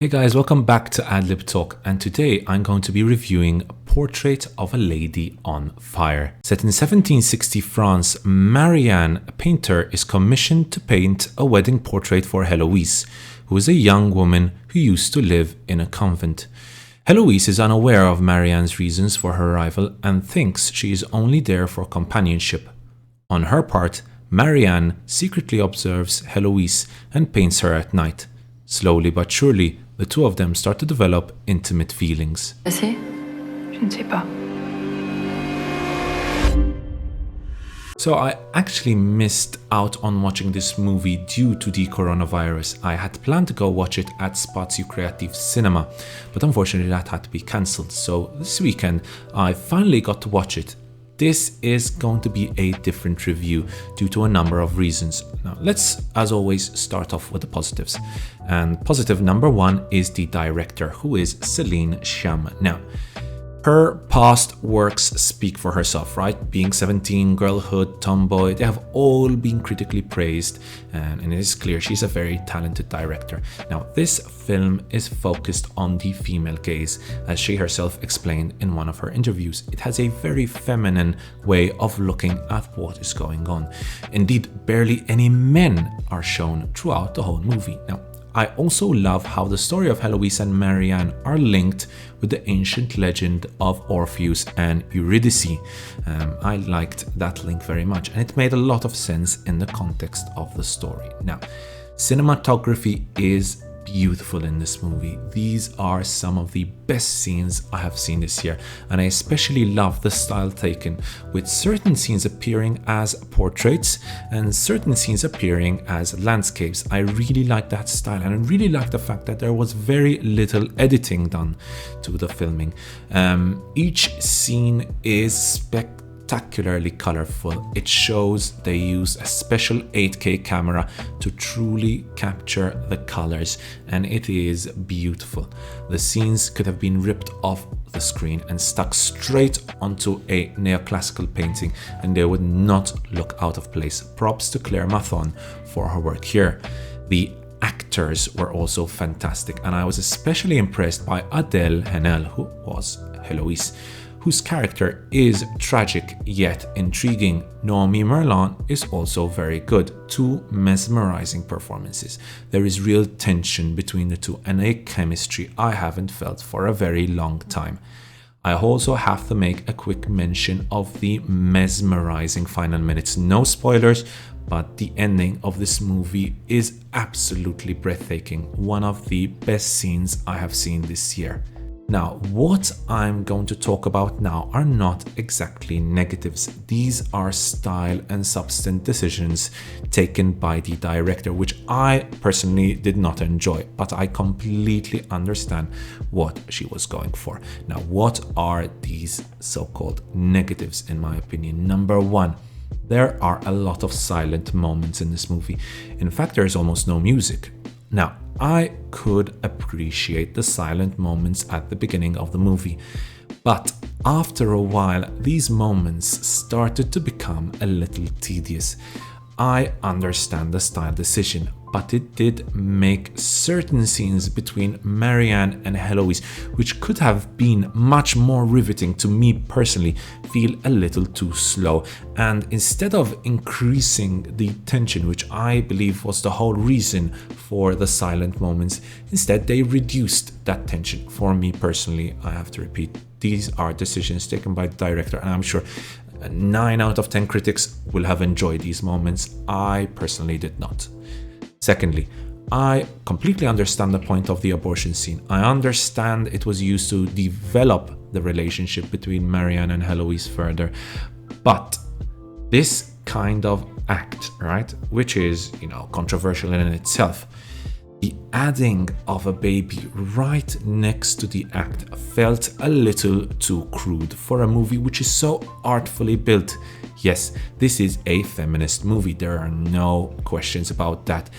Hey guys, welcome back to Adlib Talk, and today I'm going to be reviewing Portrait of a Lady on Fire. Set in 1760 France, Marianne, a painter, is commissioned to paint a wedding portrait for Heloise, who is a young woman who used to live in a convent. Heloise is unaware of Marianne's reasons for her arrival and thinks she is only there for companionship. On her part, Marianne secretly observes Heloise and paints her at night. Slowly but surely, the two of them start to develop intimate feelings. Assez? Je ne sais pas. So I actually missed out on watching this movie due to the coronavirus. I had planned to go watch it at Spazio Creative Cinema, but unfortunately that had to be cancelled. So this weekend I finally got to watch it. This is going to be a different review due to a number of reasons. Now, let's, as always, start off with the positives. And positive number one is the director, who is Céline Sciamma. Now, her past works speak for herself, right? Being 17, Girlhood, Tomboy, they have all been critically praised, and it is clear she's a very talented director. Now, this film is focused on the female gaze, as she herself explained in one of her interviews. It has a very feminine way of looking at what is going on. Indeed, barely any men are shown throughout the whole movie. Now, I also love how the story of Heloise and Marianne are linked with the ancient legend of Orpheus and Eurydice. I liked that link very much, and it made a lot of sense in the context of the story. Now, cinematography is beautiful in this movie. These are some of the best scenes I have seen this year, and I especially love the style taken, with certain scenes appearing as portraits and certain scenes appearing as landscapes. I really like that style, and I really like the fact that there was very little editing done to the filming. Each scene is spectacularly colorful. It shows they use a special 8K camera to truly capture the colors, and it is beautiful. The scenes could have been ripped off the screen and stuck straight onto a neoclassical painting, and they would not look out of place. Props to Claire Mathon for her work here. The actors were also fantastic, and I was especially impressed by Adèle Haenel, who was Heloise, whose character is tragic yet intriguing. Noémie Merlant is also very good. Two mesmerizing performances. There is real tension between the two and a chemistry I haven't felt for a very long time. I also have to make a quick mention of the mesmerizing final minutes. No spoilers, but the ending of this movie is absolutely breathtaking. One of the best scenes I have seen this year. Now, what I'm going to talk about now are not exactly negatives. These are style and substance decisions taken by the director, which I personally did not enjoy, but I completely understand what she was going for. Now, what are these so-called negatives in my opinion? Number one, there are a lot of silent moments in this movie. In fact, there is almost no music. Now, I could appreciate the silent moments at the beginning of the movie, but after a while, these moments started to become a little tedious. I understand the style decision, but it did make certain scenes between Marianne and Heloise, which could have been much more riveting to me personally, feel a little too slow. And instead of increasing the tension, which I believe was the whole reason for the silent moments, instead they reduced that tension. For me personally, I have to repeat, these are decisions taken by the director, and I'm sure 9 out of 10 critics will have enjoyed these moments. I personally did not. Secondly, I completely understand the point of the abortion scene. I understand it was used to develop the relationship between Marianne and Heloise further, but this kind of act, right, which is, controversial in itself, the adding of a baby right next to the act felt a little too crude for a movie which is so artfully built. Yes, this is a feminist movie, there are no questions about that.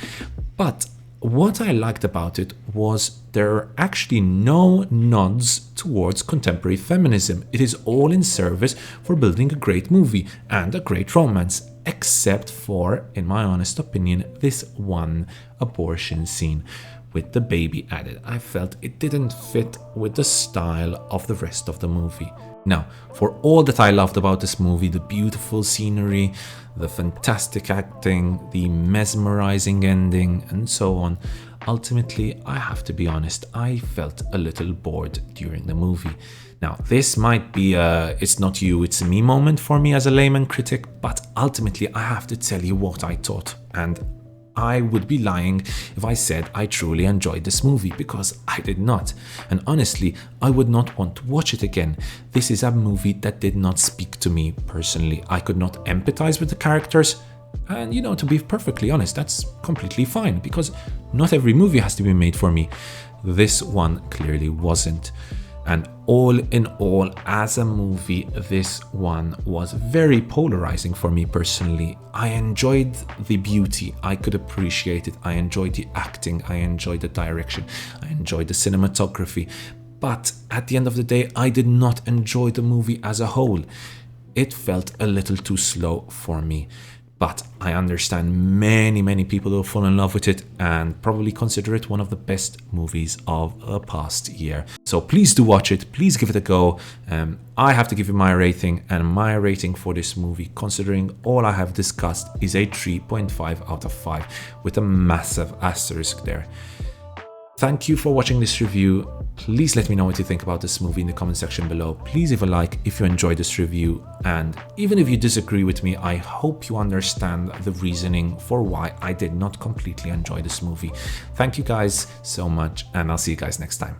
But what I liked about it was there are actually no nods towards contemporary feminism. It is all in service for building a great movie and a great romance, except for, in my honest opinion, this one abortion scene, with the baby added. I felt it didn't fit with the style of the rest of the movie. Now, for all that I loved about this movie, the beautiful scenery, the fantastic acting, the mesmerizing ending, and so on, ultimately, I have to be honest, I felt a little bored during the movie. Now, this might be a it's not you, it's me moment for me as a layman critic, but ultimately, I have to tell you what I thought. And I would be lying if I said I truly enjoyed this movie, because I did not. And honestly, I would not want to watch it again. This is a movie that did not speak to me personally. I could not empathize with the characters. And to be perfectly honest, that's completely fine, because not every movie has to be made for me. This one clearly wasn't. And all in all, as a movie, this one was very polarizing for me personally. I enjoyed the beauty, I could appreciate it, I enjoyed the acting, I enjoyed the direction, I enjoyed the cinematography. But at the end of the day, I did not enjoy the movie as a whole. It felt a little too slow for me. But I understand many people will fall in love with it and probably consider it one of the best movies of the past year. So please do watch it. Please give it a go. I have to give you my rating, and my rating for this movie, considering all I have discussed, is a 3.5 out of 5 with a massive asterisk there. Thank you for watching this review. Please let me know what you think about this movie in the comment section below. Please leave a like if you enjoyed this review, and even if you disagree with me, I hope you understand the reasoning for why I did not completely enjoy this movie. Thank you guys so much, and I'll see you guys next time.